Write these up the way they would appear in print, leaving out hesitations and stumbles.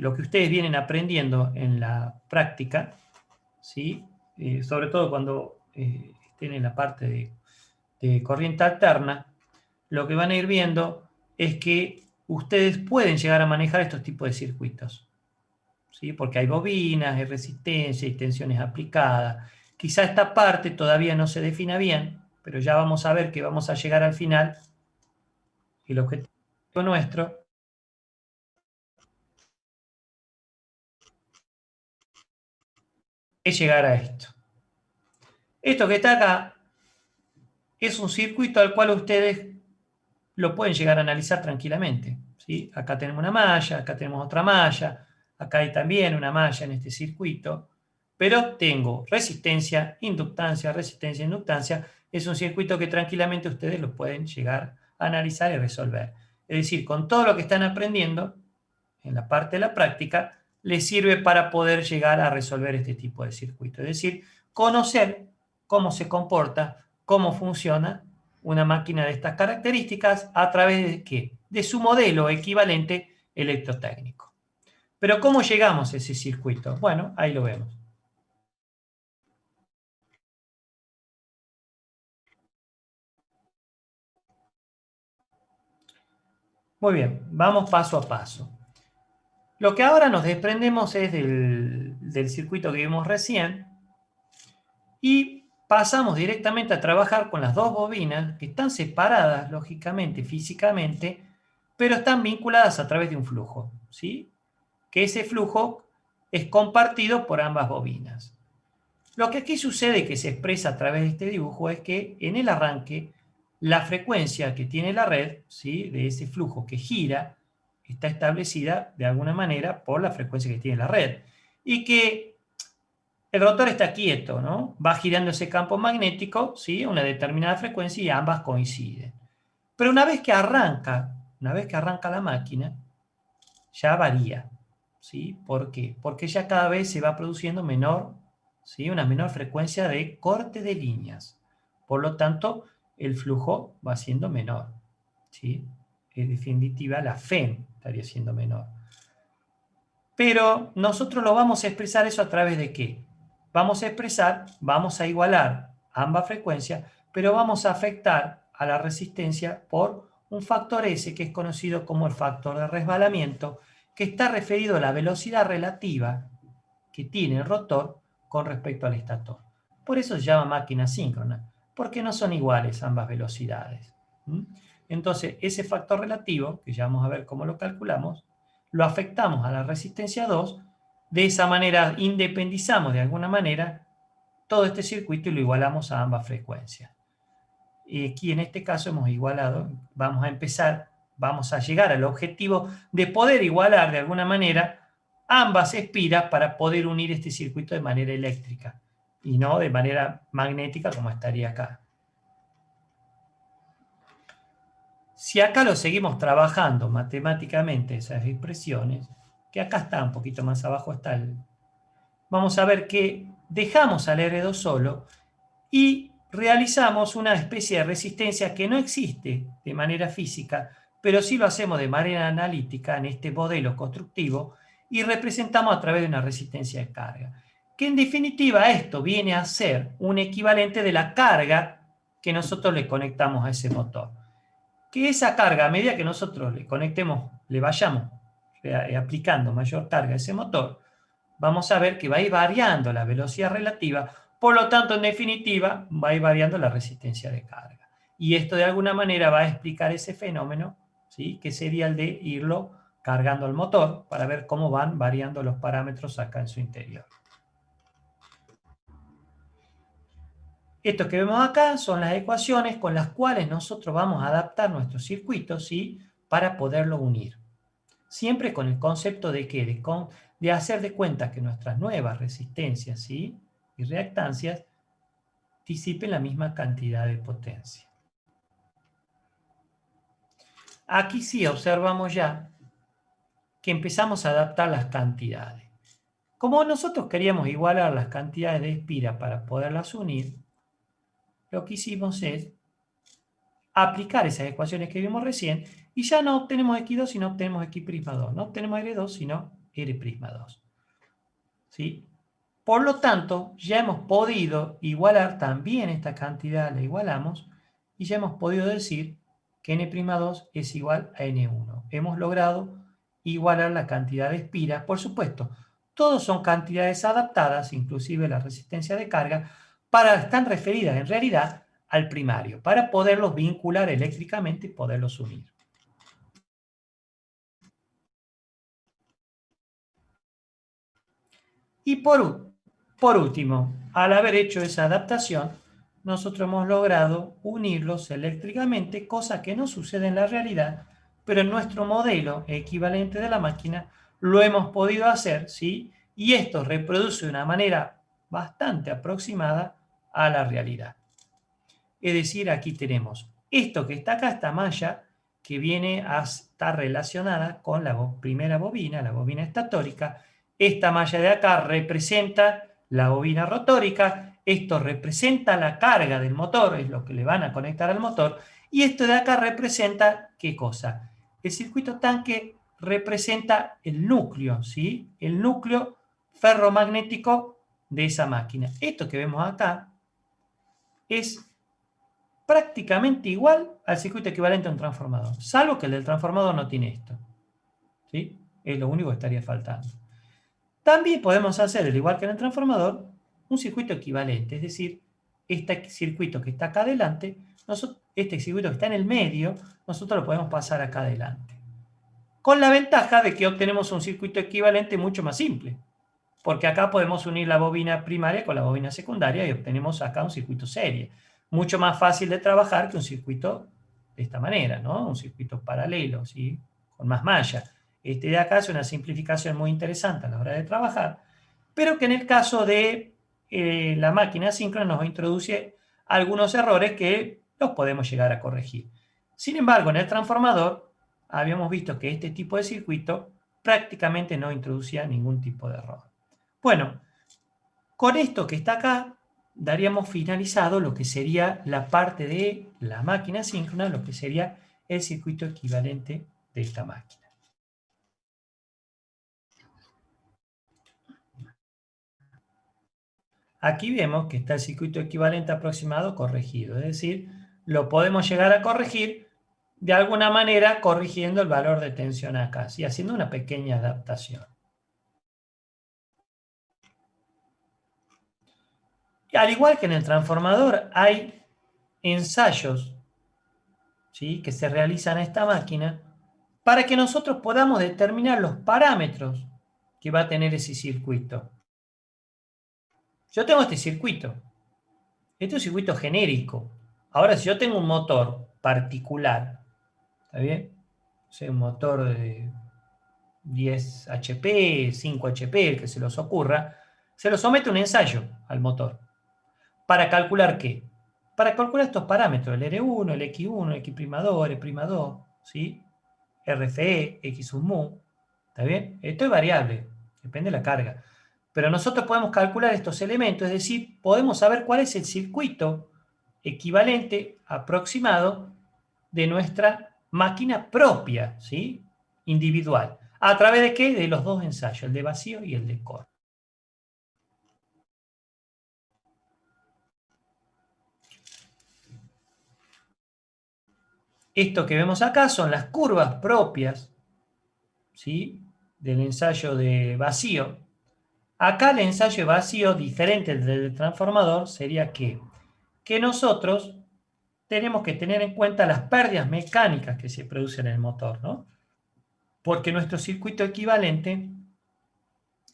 lo que ustedes vienen aprendiendo en la práctica, ¿sí? Sobre todo cuando estén en la parte de corriente alterna, lo que van a ir viendo es que ustedes pueden llegar a manejar estos tipos de circuitos, ¿sí? Porque hay bobinas, hay resistencia, hay tensiones aplicadas. Quizá esta parte todavía no se defina bien, pero ya vamos a ver que vamos a llegar al final. Y el objetivo nuestro es llegar a esto. Esto que está acá es un circuito al cual ustedes lo pueden llegar a analizar tranquilamente, ¿sí? Acá tenemos una malla, acá tenemos otra malla, acá hay también una malla en este circuito, pero tengo resistencia, inductancia, inductancia. Es un circuito que tranquilamente ustedes lo pueden llegar a analizar y resolver. Es decir, con todo lo que están aprendiendo en la parte de la práctica, les sirve para poder llegar a resolver este tipo de circuito. Es decir, conocer cómo se comporta, cómo funciona una máquina de estas características a través de ¿qué? De su modelo equivalente electrotécnico. Pero ¿cómo llegamos a ese circuito? Bueno, ahí lo vemos. Muy bien, vamos paso a paso. Lo que ahora nos desprendemos es del circuito que vimos recién y pasamos directamente a trabajar con las dos bobinas que están separadas, lógicamente, físicamente, pero están vinculadas a través de un flujo, ¿sí? Que ese flujo es compartido por ambas bobinas. Lo que aquí sucede, que se expresa a través de este dibujo, es que en el arranque la frecuencia que tiene la red, ¿sí? De ese flujo que gira, está establecida de alguna manera por la frecuencia que tiene la red. Y que el rotor está quieto, ¿no? Va girando ese campo magnético, ¿sí? A una determinada frecuencia y ambas coinciden. Pero una vez que arranca la máquina, ya varía, ¿sí? ¿Por qué? Porque ya cada vez se va produciendo menor, ¿sí? Una menor frecuencia de corte de líneas. Por lo tanto, el flujo va siendo menor, ¿sí? En definitiva, la FEM estaría siendo menor. Pero nosotros lo vamos a expresar eso a través de qué? Vamos a igualar ambas frecuencias, pero vamos a afectar a la resistencia por un factor S que es conocido como el factor de resbalamiento, que está referido a la velocidad relativa que tiene el rotor con respecto al estator. Por eso se llama máquina síncrona, porque no son iguales ambas velocidades. Entonces, ese factor relativo, que ya vamos a ver cómo lo calculamos, lo afectamos a la resistencia 2, de esa manera independizamos de alguna manera todo este circuito y lo igualamos a ambas frecuencias. Y aquí en este caso hemos igualado, vamos a llegar al objetivo de poder igualar de alguna manera ambas espiras para poder unir este circuito de manera eléctrica y no de manera magnética como estaría acá. Si acá lo seguimos trabajando matemáticamente, esas expresiones, que acá está un poquito más abajo, vamos a ver que dejamos al R2 solo y realizamos una especie de resistencia que no existe de manera física, pero sí lo hacemos de manera analítica en este modelo constructivo y representamos a través de una resistencia de carga. Que en definitiva esto viene a ser un equivalente de la carga que nosotros le conectamos a ese motor. Que esa carga, a medida que nosotros le conectemos, le vayamos aplicando mayor carga a ese motor, vamos a ver que va a ir variando la velocidad relativa, por lo tanto, en definitiva, va a ir variando la resistencia de carga. Y esto de alguna manera va a explicar ese fenómeno, ¿sí? Que sería el de irlo cargando al motor para ver cómo van variando los parámetros acá en su interior. Estos que vemos acá son las ecuaciones con las cuales nosotros vamos a adaptar nuestro circuito, ¿sí? Para poderlo unir. Siempre con el concepto de que de hacer de cuenta que nuestras nuevas resistencias, ¿sí? Y reactancias disipen la misma cantidad de potencia. Aquí sí observamos ya que empezamos a adaptar las cantidades. Como nosotros queríamos igualar las cantidades de espiras para poderlas unir, lo que hicimos es aplicar esas ecuaciones que vimos recién y ya no obtenemos X2 sino obtenemos X'2. No obtenemos R2 sino R'2. ¿Sí? Por lo tanto, ya hemos podido igualar también esta cantidad, la igualamos, y ya hemos podido decir que N'2 es igual a N1. Hemos logrado igualar la cantidad de espiras. Por supuesto, todos son cantidades adaptadas, inclusive la resistencia de carga, están referidas en realidad al primario, para poderlos vincular eléctricamente y poderlos unir. Y por último, al haber hecho esa adaptación, nosotros hemos logrado unirlos eléctricamente, cosa que no sucede en la realidad, pero en nuestro modelo equivalente de la máquina lo hemos podido hacer, ¿sí? Y esto reproduce de una manera bastante aproximada a la realidad. Es decir, aquí tenemos esto que está acá, esta malla, que viene a estar relacionada con la primera bobina, la bobina estatórica. Esta malla de acá representa la bobina rotórica. Esto representa la carga del motor, es lo que le van a conectar al motor. Y esto de acá representa, ¿qué cosa? El circuito tanque representa el núcleo, ¿sí? El núcleo ferromagnético de esa máquina. Esto que vemos acá es prácticamente igual al circuito equivalente a un transformador, salvo que el del transformador no tiene esto. ¿Sí? Es lo único que estaría faltando. También podemos hacer, al igual que en el transformador, un circuito equivalente, es decir, este circuito que está acá adelante, este circuito que está en el medio, nosotros lo podemos pasar acá adelante. Con la ventaja de que obtenemos un circuito equivalente mucho más simple, porque acá podemos unir la bobina primaria con la bobina secundaria y obtenemos acá un circuito serie. Mucho más fácil de trabajar que un circuito de esta manera, ¿no? Un circuito paralelo, ¿sí? Con más malla. Este de acá es una simplificación muy interesante a la hora de trabajar, pero que en el caso de la máquina síncrona nos introduce algunos errores que los podemos llegar a corregir. Sin embargo, en el transformador habíamos visto que este tipo de circuito prácticamente no introducía ningún tipo de error. Bueno, con esto que está acá, daríamos finalizado lo que sería la parte de la máquina síncrona, lo que sería el circuito equivalente de esta máquina. Aquí vemos que está el circuito equivalente aproximado corregido, es decir, lo podemos llegar a corregir de alguna manera corrigiendo el valor de tensión acá, ¿sí? Haciendo una pequeña adaptación. Y al igual que en el transformador hay ensayos, ¿sí?, que se realizan a esta máquina para que nosotros podamos determinar los parámetros que va a tener ese circuito. Yo tengo este circuito. Este es un circuito genérico. Ahora, si yo tengo un motor particular, ¿está bien? O sea, un motor de 10 HP, 5 HP, el que se los ocurra, se lo somete a un ensayo al motor. ¿Para calcular qué? Para calcular estos parámetros, el R1, el X1, el X'2, R'2, ¿sí? RFE, X sub mu, ¿está bien? Esto es variable, depende de la carga. Pero nosotros podemos calcular estos elementos, es decir, podemos saber cuál es el circuito equivalente aproximado de nuestra máquina propia, ¿sí? Individual. ¿A través de qué? De los dos ensayos, el de vacío y el de core. Esto que vemos acá son las curvas propias, ¿sí?, del ensayo de vacío. Acá el ensayo de vacío, diferente del transformador, sería que nosotros tenemos que tener en cuenta las pérdidas mecánicas que se producen en el motor, ¿no? Porque nuestro circuito equivalente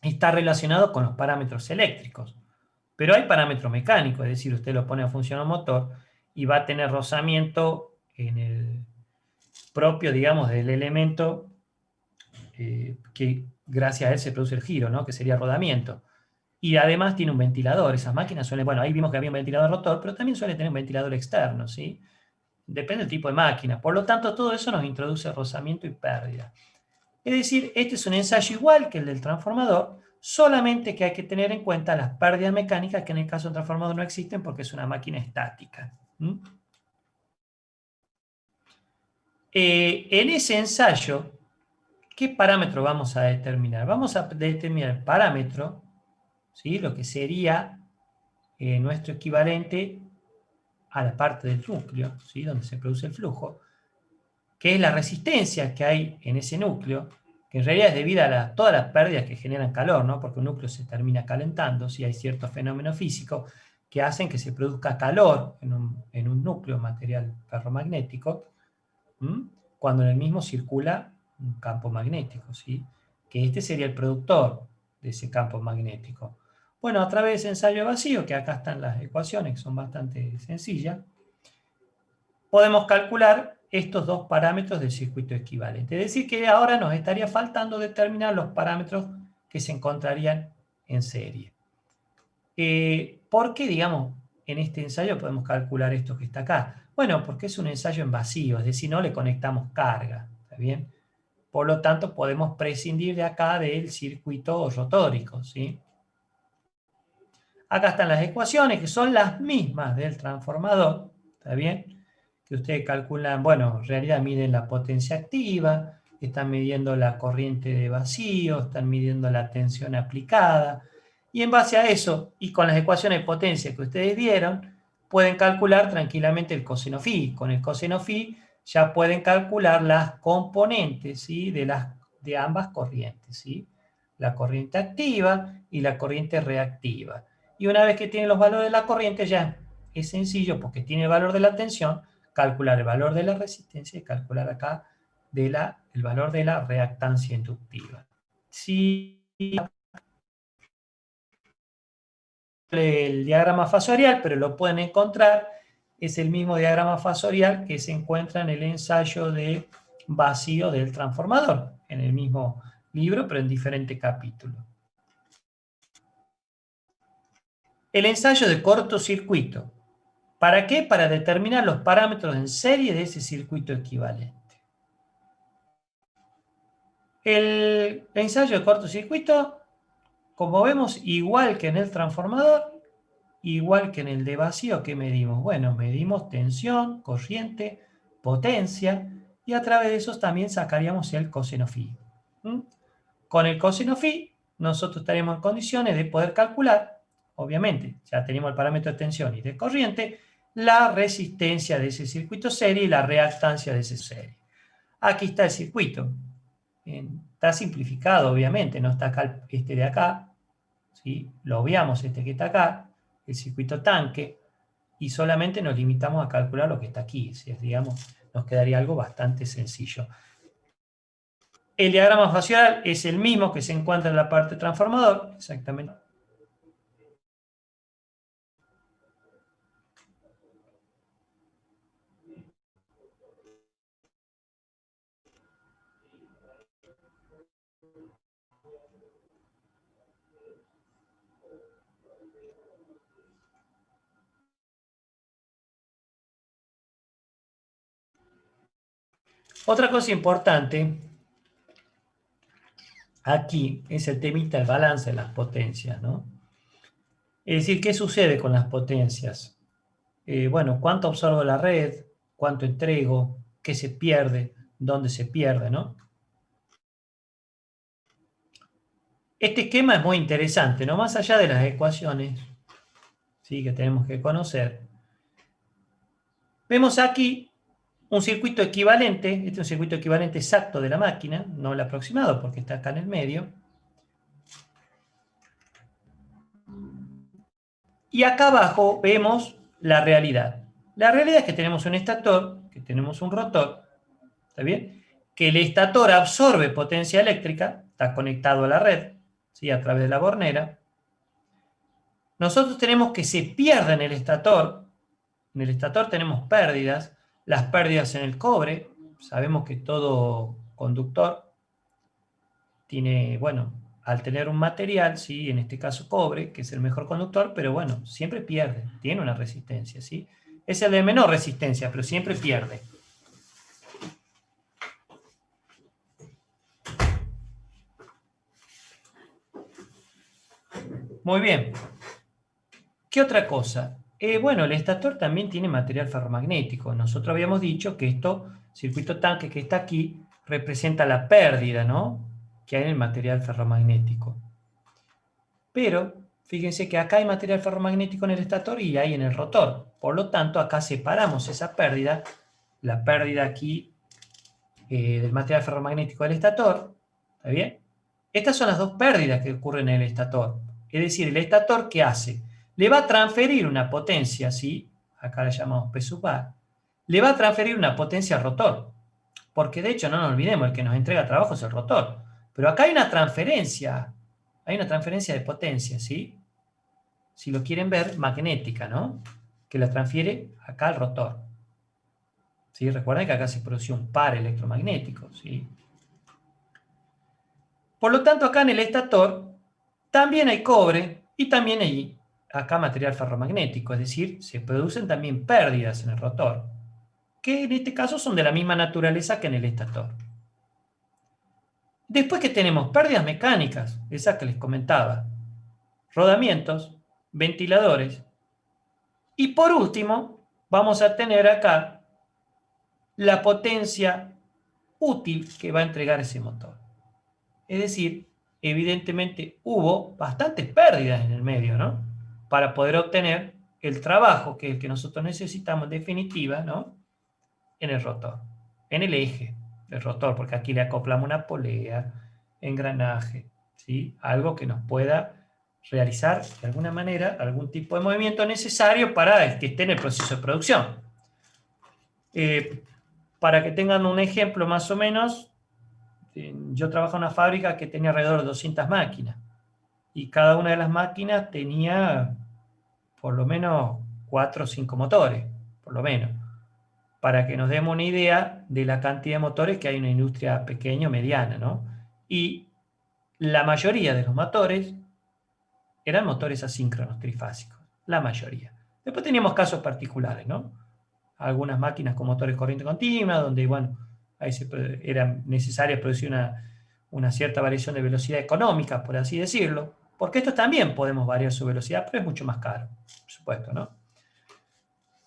está relacionado con los parámetros eléctricos. Pero hay parámetros mecánicos, es decir, usted lo pone a funcionar un motor y va a tener rozamiento en el propio, digamos, del elemento que gracias a él se produce el giro, ¿no?, que sería rodamiento. Y además tiene un ventilador. Esas máquinas suelen, bueno, ahí vimos que había un ventilador rotor, pero también suele tener un ventilador externo, ¿sí? Depende del tipo de máquina. Por lo tanto, todo eso nos introduce rozamiento y pérdida. Es decir, este es un ensayo igual que el del transformador, solamente que hay que tener en cuenta las pérdidas mecánicas que en el caso del transformador no existen porque es una máquina estática. En ese ensayo ¿qué parámetro vamos a determinar? Vamos a determinar el parámetro, ¿sí? Lo que sería nuestro equivalente a la parte del núcleo, ¿sí? Donde se produce el flujo, que es la resistencia que hay en ese núcleo, que en realidad es debido a todas las pérdidas que generan calor, ¿no? Porque un núcleo se termina calentando, si hay ciertos fenómenos físicos que hacen que se produzca calor en un núcleo material ferromagnético, cuando en el mismo circula un campo magnético, ¿sí? Que este sería el productor de ese campo magnético. Bueno, a través de ese ensayo vacío, que acá están las ecuaciones, que son bastante sencillas, podemos calcular estos dos parámetros del circuito equivalente. Es decir, que ahora nos estaría faltando determinar los parámetros que se encontrarían en serie. ¿Por qué, digamos, en este ensayo podemos calcular esto que está acá? Bueno, porque es un ensayo en vacío, es decir, no le conectamos carga, ¿está bien? Por lo tanto, podemos prescindir de acá del circuito rotórico, ¿sí? Acá están las ecuaciones, que son las mismas del transformador, ¿está bien? Que ustedes calculan, bueno, en realidad miden la potencia activa, están midiendo la corriente de vacío, están midiendo la tensión aplicada, y en base a eso, y con las ecuaciones de potencia que ustedes vieron, pueden calcular tranquilamente el coseno phi. Con el coseno phi ya pueden calcular las componentes, ¿sí? de ambas corrientes, ¿sí? La corriente activa y la corriente reactiva. Y una vez que tienen los valores de la corriente, ya es sencillo, porque tiene el valor de la tensión, calcular el valor de la resistencia y calcular acá el valor de la reactancia inductiva. Si el diagrama fasorial, pero lo pueden encontrar, es el mismo diagrama fasorial que se encuentra en el ensayo de vacío del transformador, en el mismo libro, pero en diferente capítulo. El ensayo de cortocircuito. ¿Para qué? Para determinar los parámetros en serie de ese circuito equivalente. El ensayo de cortocircuito, como vemos, igual que en el transformador, igual que en el de vacío, ¿qué medimos? Bueno, medimos tensión, corriente, potencia, y a través de eso también sacaríamos el coseno phi. Con el coseno phi, nosotros estaríamos en condiciones de poder calcular, obviamente, ya tenemos el parámetro de tensión y de corriente, la resistencia de ese circuito serie y la reactancia de ese serie. Aquí está el circuito. Está simplificado, obviamente, no está acá este de acá, ¿sí? Lo obviamos este que está acá, el circuito tanque, y solamente nos limitamos a calcular lo que está aquí, ¿sí? Digamos, nos quedaría algo bastante sencillo. El diagrama facial es el mismo que se encuentra en la parte transformador, exactamente. Otra cosa importante aquí es el temita del balance de las potencias, ¿no? Es decir, ¿qué sucede con las potencias? Bueno, ¿cuánto absorbo la red? ¿Cuánto entrego? ¿Qué se pierde? ¿Dónde se pierde? ¿No? Este esquema es muy interesante, ¿no? Más allá de las ecuaciones, ¿sí? Que tenemos que conocer. Vemos aquí un circuito equivalente, este es un circuito equivalente exacto de la máquina, no el aproximado porque está acá en el medio. Y acá abajo vemos la realidad. La realidad es que tenemos un estator, que tenemos un rotor, ¿está bien? Que el estator absorbe potencia eléctrica, está conectado a la red, ¿sí? A través de la bornera. Nosotros tenemos que se pierda en el estator. En el estator tenemos pérdidas, las pérdidas en el cobre. Sabemos que todo conductor tiene, bueno, al tener un material, ¿sí? En este caso cobre, que es el mejor conductor, pero bueno, siempre pierde, tiene una resistencia, ¿sí? Es el de menor resistencia, pero siempre pierde. Muy bien. ¿Qué otra cosa? Bueno, el estator también tiene material ferromagnético. Nosotros habíamos dicho que circuito tanque que está aquí, representa la pérdida, ¿no?, que hay en el material ferromagnético. Pero fíjense que acá hay material ferromagnético en el estator y hay en el rotor. Por lo tanto, acá separamos esa pérdida, la pérdida aquí del material ferromagnético del estator. ¿Está bien? Estas son las dos pérdidas que ocurren en el estator. Es decir, el estator, ¿qué hace? Le va a transferir una potencia, ¿sí? Acá la llamamos P sub A. Le va a transferir una potencia al rotor. Porque de hecho, no nos olvidemos, el que nos entrega trabajo es el rotor. Pero acá hay una transferencia de potencia, ¿sí? Si lo quieren ver, magnética, ¿no? Que la transfiere acá al rotor. ¿Sí? Recuerden que acá se produce un par electromagnético, ¿sí? Por lo tanto, acá en el estator también hay cobre y también hay acá material ferromagnético, es decir, se producen también pérdidas en el rotor, que en este caso son de la misma naturaleza que en el estator. Después que tenemos pérdidas mecánicas, esas que les comentaba, rodamientos, ventiladores, y por último vamos a tener acá la potencia útil que va a entregar ese motor. Es decir, evidentemente hubo bastantes pérdidas en el medio, ¿no?, para poder obtener el trabajo que es el que nosotros necesitamos en definitiva, ¿no?, en el rotor, en el eje del rotor, porque aquí le acoplamos una polea, engranaje, ¿sí?, algo que nos pueda realizar de alguna manera algún tipo de movimiento necesario para que esté en el proceso de producción. Para que tengan un ejemplo más o menos, yo trabajaba en una fábrica que tenía alrededor de 200 máquinas y cada una de las máquinas tenía por lo menos 4 o 5 motores, por lo menos, para que nos demos una idea de la cantidad de motores que hay en una industria pequeña o mediana, ¿no? Y la mayoría de los motores eran motores asíncronos trifásicos, la mayoría. Después teníamos casos particulares, ¿no? Algunas máquinas con motores corriente continua, donde, bueno, ahí era necesario producir una cierta variación de velocidad económica, por así decirlo, porque estos también podemos variar su velocidad, pero es mucho más caro, por supuesto, ¿no?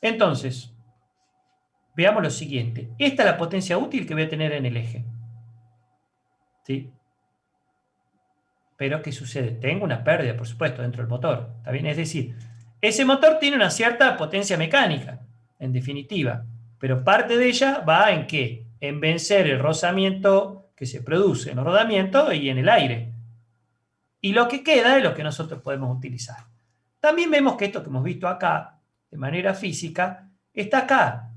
Entonces, veamos lo siguiente. Esta es la potencia útil que voy a tener en el eje. ¿Sí? Pero, ¿qué sucede? Tengo una pérdida, por supuesto, dentro del motor. ¿Está bien? Es decir, ese motor tiene una cierta potencia mecánica, en definitiva, pero parte de ella va en ¿qué? En vencer el rozamiento que se produce en los rodamientos y en el aire. Y lo que queda es lo que nosotros podemos utilizar. También vemos que esto que hemos visto acá, de manera física, está acá,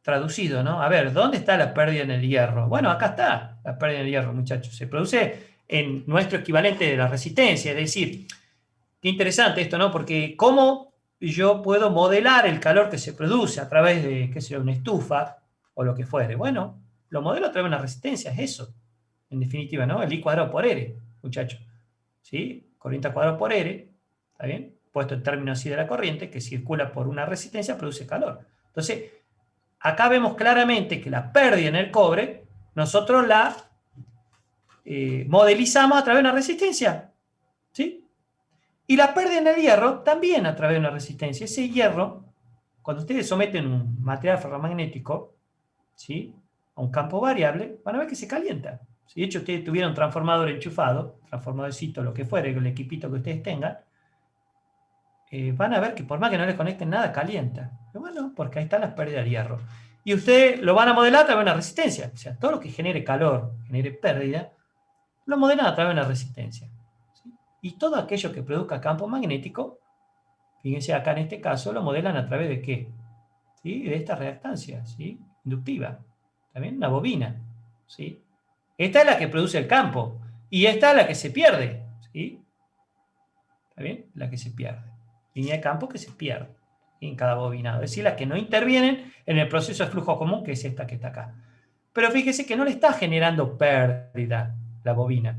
traducido, ¿no? A ver, ¿dónde está la pérdida en el hierro? Bueno, acá está la pérdida en el hierro, muchachos. Se produce en nuestro equivalente de la resistencia, es decir, qué interesante esto, ¿no? Porque ¿cómo yo puedo modelar el calor que se produce a través de, qué sé yo, una estufa o lo que fuere? Bueno, lo modelo a través de una resistencia, es eso, en definitiva, ¿no? El I cuadrado por R, muchachos. ¿Sí? Corriente al cuadrado por R, ¿está bien? Puesto en términos así de la corriente, que circula por una resistencia, produce calor. Entonces, acá vemos claramente que la pérdida en el cobre, nosotros la modelizamos a través de una resistencia, ¿sí? Y la pérdida en el hierro también a través de una resistencia. Ese hierro, cuando ustedes someten un material ferromagnético, ¿sí?, a un campo variable, van a ver que se calienta. Si de hecho ustedes tuvieran un transformador enchufado, transformadorcito, lo que fuere, el equipito que ustedes tengan, van a ver que por más que no le conecten nada, calienta. Pero bueno, porque ahí están las pérdidas de hierro. Y ustedes lo van a modelar a través de una resistencia. O sea, todo lo que genere calor, genere pérdida, lo modelan a través de una resistencia. ¿Sí? Y todo aquello que produzca campo magnético, fíjense acá en este caso, lo modelan a través de ¿qué? ¿Sí? De esta reactancia, ¿sí?, inductiva. También una bobina. ¿Sí? Esta es la que produce el campo. Y esta es la que se pierde. ¿Sí? ¿Está bien? La que se pierde. Línea de campo que se pierde en cada bobinado. Es decir, las que no intervienen en el proceso de flujo común, que es esta que está acá. Pero fíjese que no le está generando pérdida la bobina.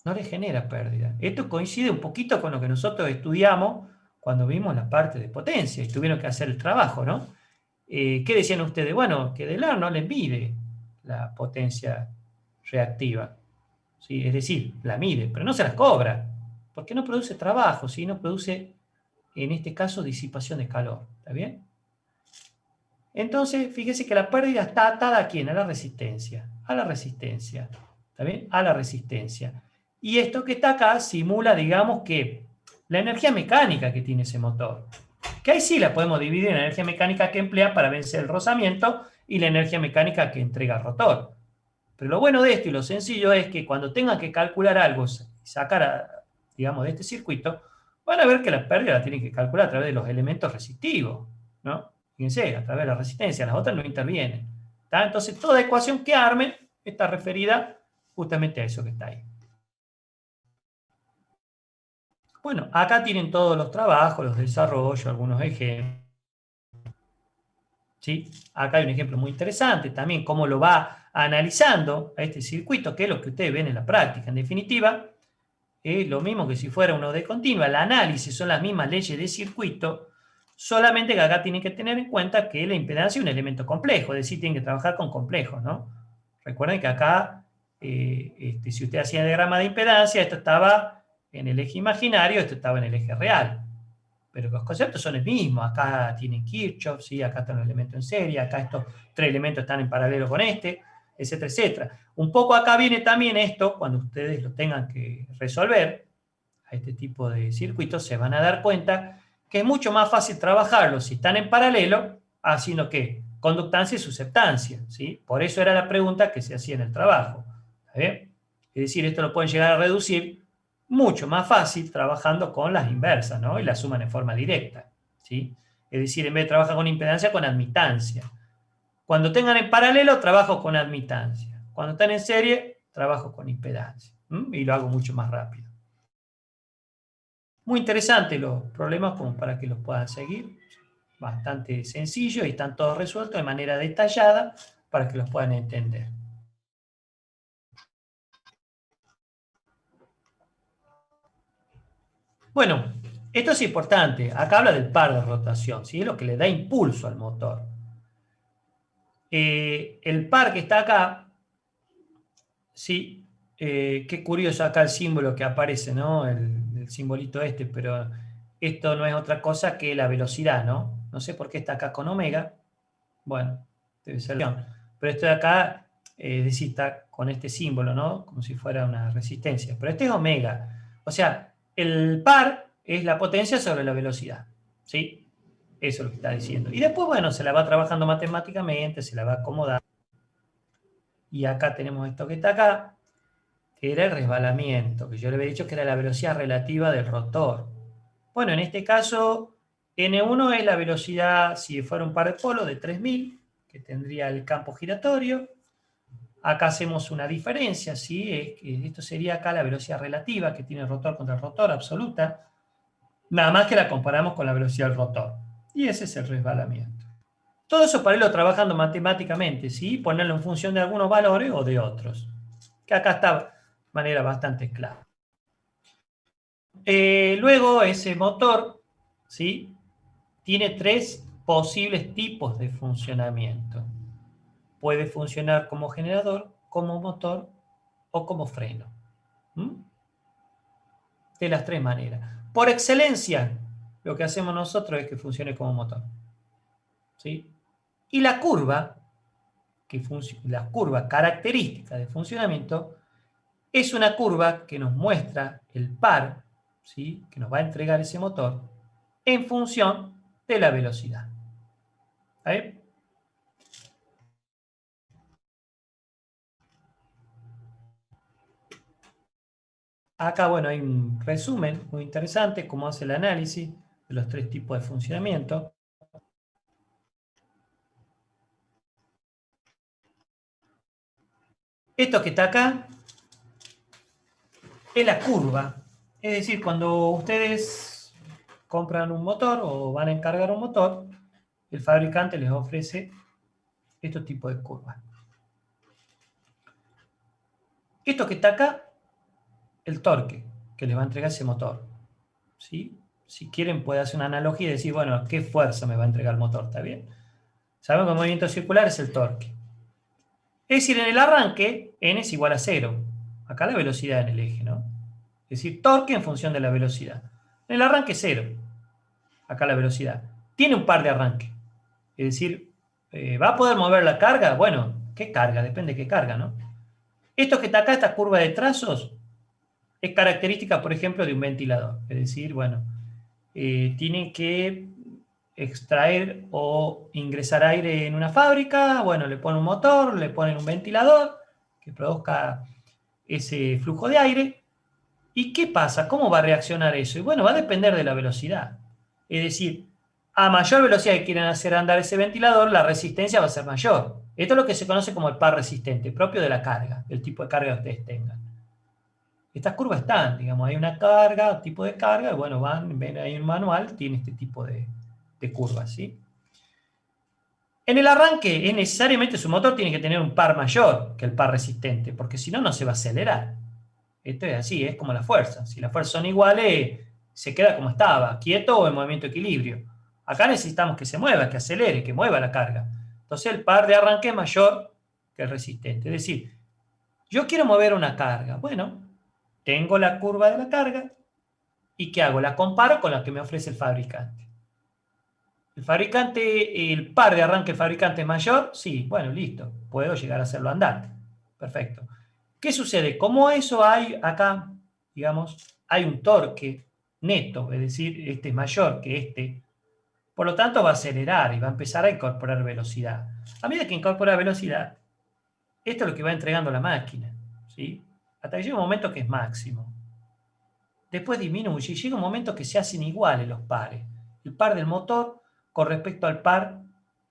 No le genera pérdida. Esto coincide un poquito con lo que nosotros estudiamos cuando vimos la parte de potencia y tuvieron que hacer el trabajo, ¿no? ¿Qué decían ustedes? Bueno, que Delar no le mide la potencia reactiva. ¿Sí? Es decir, la mide, pero no se las cobra, porque no produce trabajo, ¿sí? No produce, en este caso, disipación de calor. ¿Está bien? Entonces, fíjese que la pérdida está atada ¿a quién? A la resistencia. a la resistencia. ¿Está bien? A la resistencia. Y esto que está acá simula, digamos, que la energía mecánica que tiene ese motor. Que ahí sí la podemos dividir en la energía mecánica que emplea para vencer el rozamiento y la energía mecánica que entrega el rotor. Pero lo bueno de esto y lo sencillo es que cuando tengan que calcular algo y sacar, digamos, de este circuito, van a ver que la pérdida la tienen que calcular a través de los elementos resistivos, ¿no? Fíjense, a través de la resistencia, las otras no intervienen. ¿Está? Entonces, toda ecuación que armen está referida justamente a eso que está ahí. Bueno, acá tienen todos los trabajos, los desarrollos, algunos ejemplos. ¿Sí? Acá hay un ejemplo muy interesante también, cómo lo va analizando a este circuito, que es lo que ustedes ven en la práctica. En definitiva, es lo mismo que si fuera uno de continua. El análisis son las mismas leyes de circuito, solamente que acá tienen que tener en cuenta que la impedancia es un elemento complejo, es decir, tienen que trabajar con complejos, ¿no? Recuerden que acá, si usted hacía diagrama de impedancia, esto estaba en el eje imaginario, esto estaba en el eje real. Pero los conceptos son el mismo. Acá tienen Kirchhoff, ¿sí? Acá están los elementos en serie, acá estos tres elementos están en paralelo con este, etcétera, etcétera. Un poco acá viene también esto, cuando ustedes lo tengan que resolver, a este tipo de circuitos, se van a dar cuenta que es mucho más fácil trabajarlos si están en paralelo, haciendo que conductancia y susceptancia, ¿sí? Por eso era la pregunta que se hacía en el trabajo. ¿Está bien? Es decir, esto lo pueden llegar a reducir mucho más fácil trabajando con las inversas, ¿no? Y las suman en forma directa, ¿sí? Es decir, en vez de trabajar con impedancia, con admitancia. Cuando tengan en paralelo, trabajo con admitancia. Cuando están en serie, trabajo con impedancia. Y lo hago mucho más rápido. Muy interesante los problemas como para que los puedan seguir. Bastante sencillo y están todos resueltos de manera detallada para que los puedan entender. Bueno, esto es importante. Acá habla del par de rotación, ¿sí? Es lo que le da impulso al motor. El par que está acá, sí, qué curioso acá el símbolo que aparece, ¿no? El simbolito este, pero esto no es otra cosa que la velocidad, ¿no? No sé por qué está acá con omega. Bueno, debe ser pero esto de acá, es decir, está con este símbolo, ¿no? Como si fuera una resistencia. Pero este es omega. O sea, el par es la potencia sobre la velocidad, ¿sí? Eso es lo que está diciendo. Y después, bueno, se la va trabajando matemáticamente, se la va acomodando. Y acá tenemos esto que está acá, que era el resbalamiento, que yo le había dicho que era la velocidad relativa del rotor. Bueno, en este caso, N1 es la velocidad, si fuera un par de polos, de 3000, que tendría el campo giratorio. Acá hacemos una diferencia, ¿sí? Esto sería acá la velocidad relativa que tiene el rotor contra el rotor absoluta, nada más que la comparamos con la velocidad del rotor. Y ese es el resbalamiento. Todo eso para irlo trabajando matemáticamente, ¿sí? Ponerlo en función de algunos valores o de otros. Que acá está de manera bastante clara. Luego ese motor, ¿sí? Tiene tres posibles tipos de funcionamiento. Puede funcionar como generador, como motor o como freno. ¿Mm? De las tres maneras. Por excelencia, lo que hacemos nosotros es que funcione como motor. ¿Sí? Y la curva, la curva característica de funcionamiento, es una curva que nos muestra el par, ¿sí? Que nos va a entregar ese motor en función de la velocidad. ¿Ahí? Acá, bueno, hay un resumen muy interesante, cómo hace el análisis de los tres tipos de funcionamiento. Esto que está acá es la curva. Es decir, cuando ustedes compran un motor o van a encargar un motor, el fabricante les ofrece estos tipos de curvas. Esto que está acá, el torque que les va a entregar ese motor. ¿Sí? Si quieren, puede hacer una analogía y decir, bueno, ¿qué fuerza me va a entregar el motor? ¿Está bien? Sabemos que el movimiento circular es el torque. Es decir, en el arranque, n es igual a 0. Acá la velocidad en el eje, ¿no? Es decir, torque en función de la velocidad. En el arranque 0. Acá la velocidad. Tiene un par de arranque. Es decir, ¿va a poder mover la carga? Bueno, ¿Qué carga? Depende de qué carga, ¿no? Esto que está acá, esta curva de trazos, es característica, por ejemplo, de un ventilador. Es decir, bueno, tienen que extraer o ingresar aire en una fábrica, bueno, le ponen un motor, le ponen un ventilador que produzca ese flujo de aire. ¿Y qué pasa? ¿Cómo va a reaccionar eso? Y bueno, va a depender de la velocidad. Es decir, a mayor velocidad que quieran hacer andar ese ventilador, la resistencia va a ser mayor. Esto es lo que se conoce como el par resistente, propio de la carga, del tipo de carga que ustedes tengan. Estas curvas están, digamos, hay una carga, tipo de carga, y bueno, ven ahí un manual, tiene este tipo de curvas, ¿sí? En el arranque, es necesariamente su motor tiene que tener un par mayor que el par resistente, porque si no, no se va a acelerar. Esto es así, es como la fuerza. Si las fuerzas son iguales, se queda como estaba, quieto o en movimiento de equilibrio. Acá necesitamos que se mueva, que acelere, que mueva la carga. Entonces el par de arranque es mayor que el resistente. Es decir, yo quiero mover una carga. Bueno, tengo la curva de la carga y ¿qué hago? La comparo con la que me ofrece el fabricante. El par de arranque del fabricante es mayor, sí, bueno, listo, puedo llegar a hacerlo andar. Perfecto. ¿Qué sucede? Como eso hay acá, digamos, hay un torque neto, es decir, este es mayor que este, por lo tanto va a acelerar y va a empezar a incorporar velocidad. A medida que incorpora velocidad, esto es lo que va entregando la máquina, ¿sí? Hasta que llega un momento que es máximo. Después disminuye y llega un momento que se hacen iguales los pares. El par del motor con respecto al par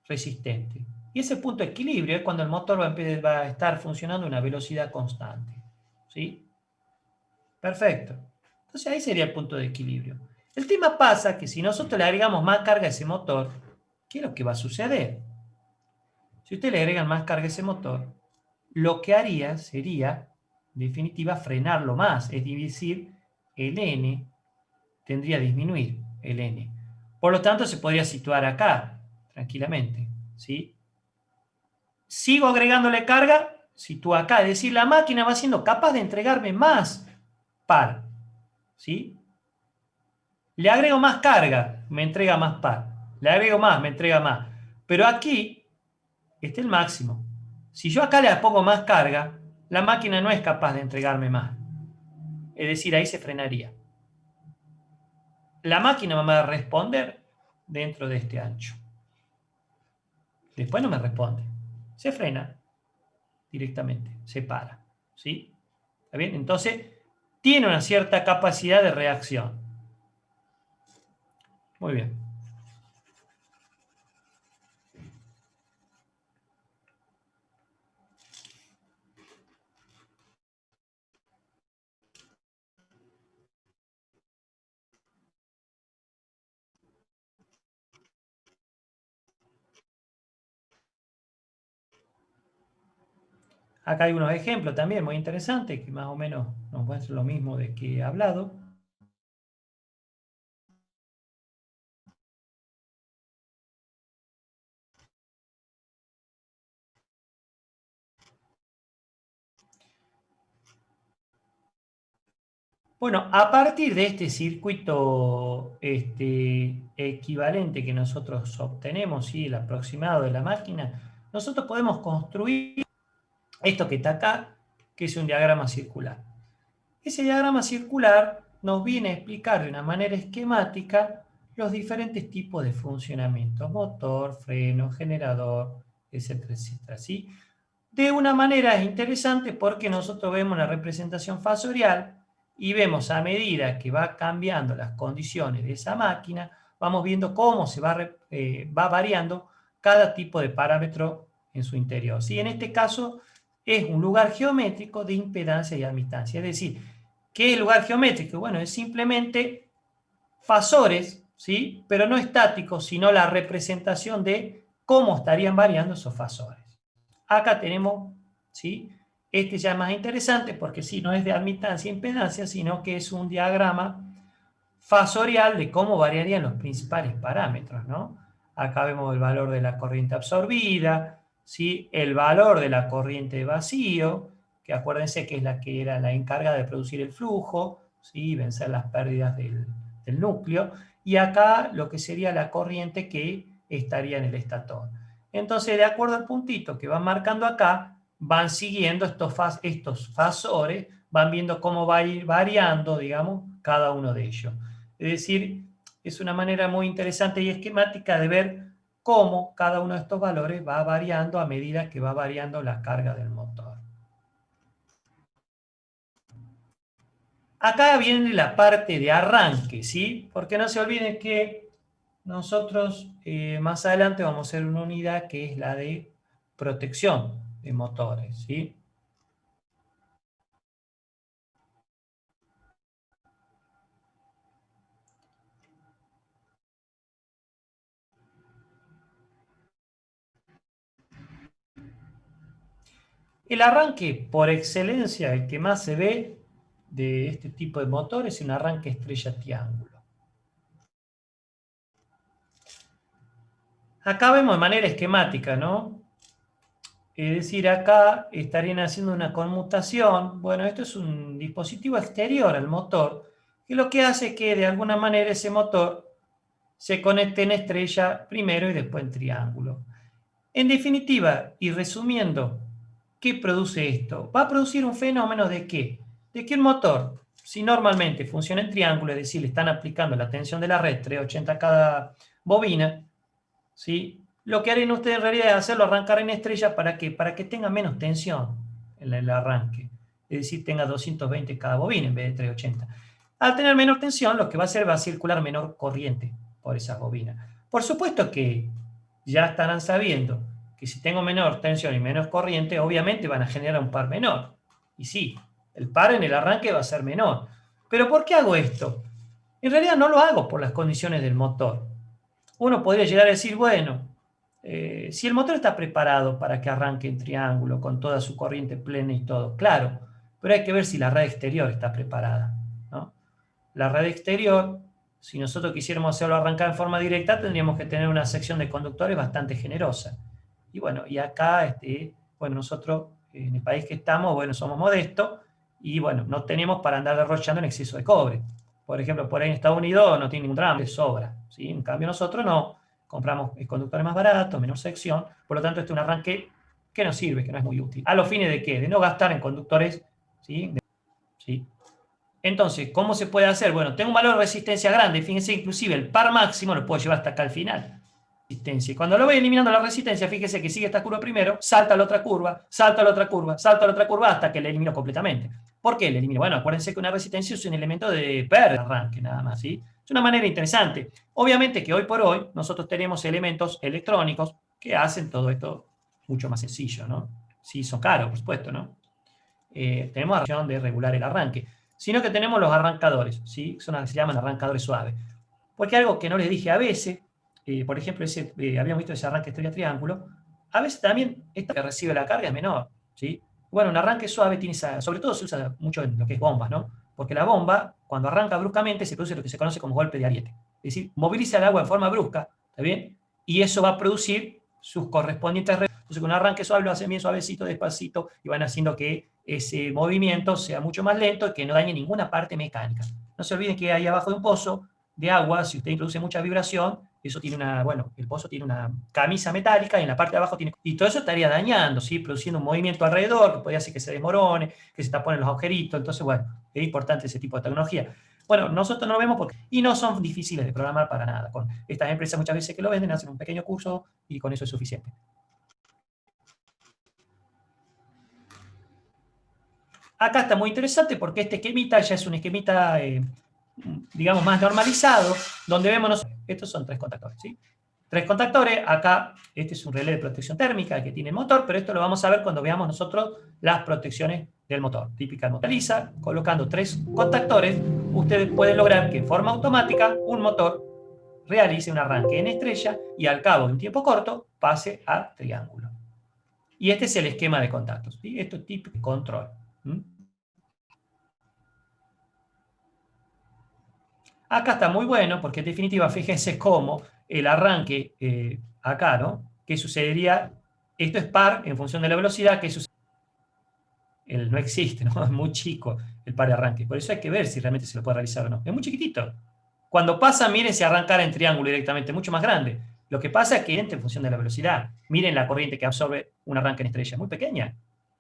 resistente. Y ese punto de equilibrio es cuando el motor va a estar funcionando a una velocidad constante. ¿Sí? Perfecto. Entonces ahí sería el punto de equilibrio. El tema pasa que si nosotros le agregamos más carga a ese motor, ¿qué es lo que va a suceder? Si usted le agregan más carga a ese motor, lo que haría sería, en definitiva, frenarlo más. Es decir, el N tendría a disminuir el N. Por lo tanto, se podría situar acá, tranquilamente. ¿Sí? Sigo agregándole carga, sitúo acá. Es decir, la máquina va siendo capaz de entregarme más par. ¿Sí? Le agrego más carga, me entrega más par. Le agrego más, me entrega más. Pero aquí está el máximo. Si yo acá le pongo más carga, la máquina no es capaz de entregarme más. Es decir, ahí se frenaría. La máquina me va a responder dentro de este ancho. Después no me responde. Se frena directamente, se para. ¿Sí? ¿Está bien? Entonces, tiene una cierta capacidad de reacción. Muy bien. Acá hay unos ejemplos también muy interesantes que más o menos nos muestran lo mismo de que he hablado. Bueno, a partir de este circuito equivalente que nosotros obtenemos, ¿sí? El aproximado de la máquina, nosotros podemos construir esto que está acá, que es un diagrama circular. Ese diagrama circular nos viene a explicar de una manera esquemática los diferentes tipos de funcionamiento, motor, freno, generador, etcétera, etcétera, ¿sí? De una manera interesante porque nosotros vemos la representación fasorial y vemos a medida que va cambiando las condiciones de esa máquina, vamos viendo cómo va variando cada tipo de parámetro en su interior. ¿Sí? En este caso es un lugar geométrico de impedancia y admitancia. Es decir, ¿qué es lugar geométrico? Bueno, es simplemente fasores, ¿sí? Pero no estáticos, sino la representación de cómo estarían variando esos fasores. Acá tenemos, ¿sí? Este ya es más interesante porque sí, no es de admitancia e impedancia, sino que es un diagrama fasorial de cómo variarían los principales parámetros, ¿no? Acá vemos el valor de la corriente absorbida, ¿sí? El valor de la corriente de vacío, que acuérdense que es la que era la encargada de producir el flujo, ¿sí? Vencer las pérdidas del núcleo, y acá lo que sería la corriente que estaría en el estator. Entonces, de acuerdo al puntito que van marcando acá, van siguiendo estos fasores, van viendo cómo va a ir variando, digamos, cada uno de ellos. Es decir, es una manera muy interesante y esquemática de ver cómo cada uno de estos valores va variando a medida que va variando la carga del motor. Acá viene la parte de arranque, ¿sí? Porque no se olviden que nosotros más adelante vamos a hacer una unidad que es la de protección de motores, ¿sí? El arranque por excelencia, el que más se ve de este tipo de motores, es un arranque estrella triángulo. Acá vemos de manera esquemática, ¿no? Es decir, acá estarían haciendo una conmutación. Bueno, esto es un dispositivo exterior al motor, que lo que hace es que de alguna manera ese motor se conecte en estrella primero y después en triángulo. En definitiva, y resumiendo, ¿qué produce esto? Va a producir un fenómeno de qué? De que un motor, si normalmente funciona en triángulo, es decir, le están aplicando la tensión de la red, 380 cada bobina, ¿sí? Lo que harían ustedes en realidad es hacerlo arrancar en estrella, ¿para qué? Para que tenga menos tensión en el arranque. Es decir, tenga 220 cada bobina en vez de 380. Al tener menor tensión, lo que va a hacer va a circular menor corriente por esas bobinas. Por supuesto que ya estarán sabiendo que si tengo menor tensión y menos corriente, obviamente van a generar un par menor. Y sí, el par en el arranque va a ser menor. ¿Pero por qué hago esto? En realidad no lo hago por las condiciones del motor. Uno podría llegar a decir, bueno, si el motor está preparado para que arranque en triángulo con toda su corriente plena y todo, claro, pero hay que ver si la red exterior está preparada, ¿no? La red exterior, si nosotros quisiéramos hacerlo arrancar en forma directa, tendríamos que tener una sección de conductores bastante generosa. Y bueno, y acá, bueno, nosotros en el país que estamos, bueno, somos modestos y bueno, no tenemos para andar derrochando en exceso de cobre. Por ejemplo, por ahí en Estados Unidos no tiene ningún drama, de sobra, ¿sí? En cambio nosotros no, compramos conductores más baratos, menor sección, por lo tanto este es un arranque que no sirve, que no es muy útil. ¿A los fines de qué? De no gastar en conductores, ¿sí? ¿Sí? Entonces, ¿cómo se puede hacer? Bueno, tengo un valor de resistencia grande, fíjense, inclusive el par máximo lo puedo llevar hasta acá al final. Y cuando lo voy eliminando la resistencia, fíjese que sigue esta curva primero, salta a la otra curva, salta a la otra curva, salta a la otra curva, hasta que la elimino completamente. ¿Por qué la elimino? Bueno, acuérdense que una resistencia es un elemento de pérdida de arranque, nada más, ¿sí? Es una manera interesante. Obviamente que hoy por hoy nosotros tenemos elementos electrónicos que hacen todo esto mucho más sencillo, ¿no? Sí, son caros, por supuesto, ¿no? Tenemos la opción de regular el arranque, sino que tenemos los arrancadores, ¿sí? Se llaman arrancadores suaves. Porque algo que no les dije a veces, por ejemplo, habíamos visto ese arranque estrella triángulo, a veces también esta que recibe la carga es menor, ¿sí? Bueno, un arranque suave tiene sobre todo se usa mucho en lo que es bombas, ¿no? Porque la bomba, cuando arranca bruscamente, se produce lo que se conoce como golpe de ariete. Es decir, moviliza el agua en forma brusca, ¿está bien? Y eso va a producir sus correspondientes. Entonces, con un arranque suave lo hacen bien suavecito, despacito, y van haciendo que ese movimiento sea mucho más lento y que no dañe ninguna parte mecánica. No se olviden que ahí abajo de un pozo de agua, si usted introduce mucha vibración, eso tiene bueno, el pozo tiene una camisa metálica y en la parte de abajo tiene, y todo eso estaría dañando, ¿sí? Produciendo un movimiento alrededor que podría hacer que se desmorone, que se taponen los agujeritos, entonces, bueno, es importante ese tipo de tecnología. Bueno, nosotros no lo vemos porque, y no son difíciles de programar para nada. Con estas empresas muchas veces que lo venden, hacen un pequeño curso y con eso es suficiente. Acá está muy interesante porque este esquemita ya es un esquemita, digamos, más normalizado, donde vemos, estos son tres contactores, ¿sí? Tres contactores, acá este es un relé de protección térmica que tiene el motor, pero esto lo vamos a ver cuando veamos nosotros las protecciones del motor. Típica motor lisa, colocando tres contactores, ustedes pueden lograr que en forma automática un motor realice un arranque en estrella y al cabo de un tiempo corto pase a triángulo. Y este es el esquema de contactos, ¿sí? Esto es típico de control. Acá está muy bueno porque en definitiva fíjense cómo el arranque acá, ¿no? ¿Qué sucedería? Esto es par en función de la velocidad, ¿qué sucede? No existe, ¿no? Es muy chico el par de arranque. Por eso hay que ver si realmente se lo puede realizar o no. Es muy chiquitito. Cuando pasa, miren si arrancara en triángulo directamente, mucho más grande. Lo que pasa es que en función de la velocidad, miren la corriente que absorbe un arranque en estrella, es muy pequeña.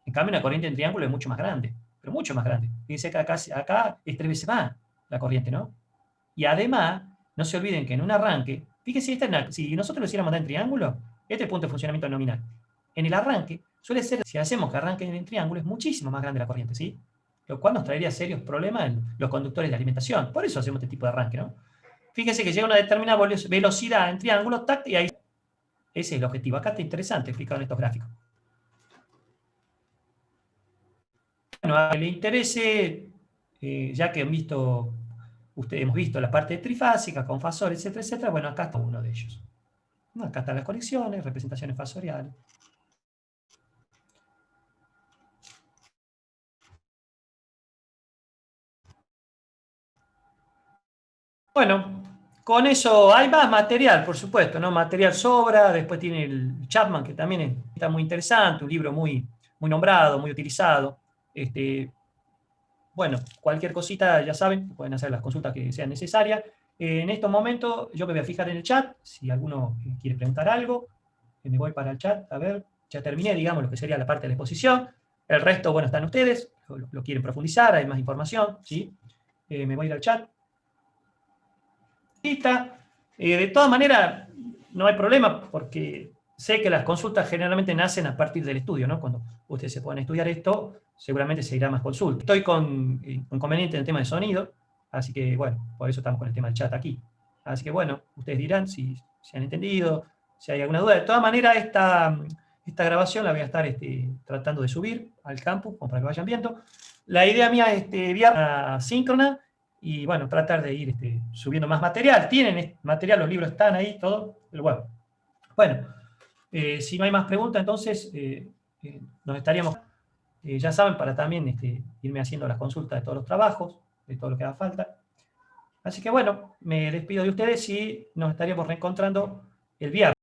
En cambio, una corriente en triángulo es mucho más grande, pero mucho más grande. Fíjense que acá es 3 veces más la corriente, ¿no? Y además, no se olviden que en un arranque, fíjense, si nosotros lo hiciéramos en triángulo, este es el punto de funcionamiento nominal. En el arranque, suele ser, si hacemos que arranque en triángulo, es muchísimo más grande la corriente, ¿sí? Lo cual nos traería serios problemas en los conductores de alimentación. Por eso hacemos este tipo de arranque, ¿no? Fíjense que llega a una determinada velocidad en triángulo, tac, y ahí ese es el objetivo. Acá está interesante explicado en estos gráficos. Bueno, a que le interese, ya que hemos visto la parte trifásica, con fasor, etcétera, etcétera, bueno, acá está uno de ellos. Acá están las conexiones, representaciones fasoriales. Bueno, con eso hay más material, por supuesto, ¿no? Material sobra, después tiene el Chapman, que también está muy interesante, un libro muy, muy nombrado, muy utilizado. Bueno, cualquier cosita, ya saben, pueden hacer las consultas que sean necesarias. En estos momentos yo me voy a fijar en el chat, si alguno quiere preguntar algo, me voy para el chat, a ver, ya terminé, digamos, lo que sería la parte de la exposición. El resto, bueno, están ustedes, lo quieren profundizar, hay más información, ¿sí? Me voy a ir al chat. De todas maneras, no hay problema, porque sé que las consultas generalmente nacen a partir del estudio, ¿no? Cuando ustedes se puedan estudiar esto, seguramente se irá más consulta. Estoy con inconveniente en el tema de sonido, así que, bueno, por eso estamos con el tema del chat aquí. Así que, bueno, ustedes dirán si han entendido, si hay alguna duda. De todas maneras, esta grabación la voy a estar tratando de subir al campus, como para que vayan viendo. La idea mía es enviar síncrona y bueno, tratar de ir subiendo más material. Tienen material, los libros están ahí, todo, pero bueno. Bueno, si no hay más preguntas, entonces nos estaríamos, ya saben, para también irme haciendo las consultas de todos los trabajos, de todo lo que haga falta. Así que bueno, me despido de ustedes y nos estaríamos reencontrando el viernes.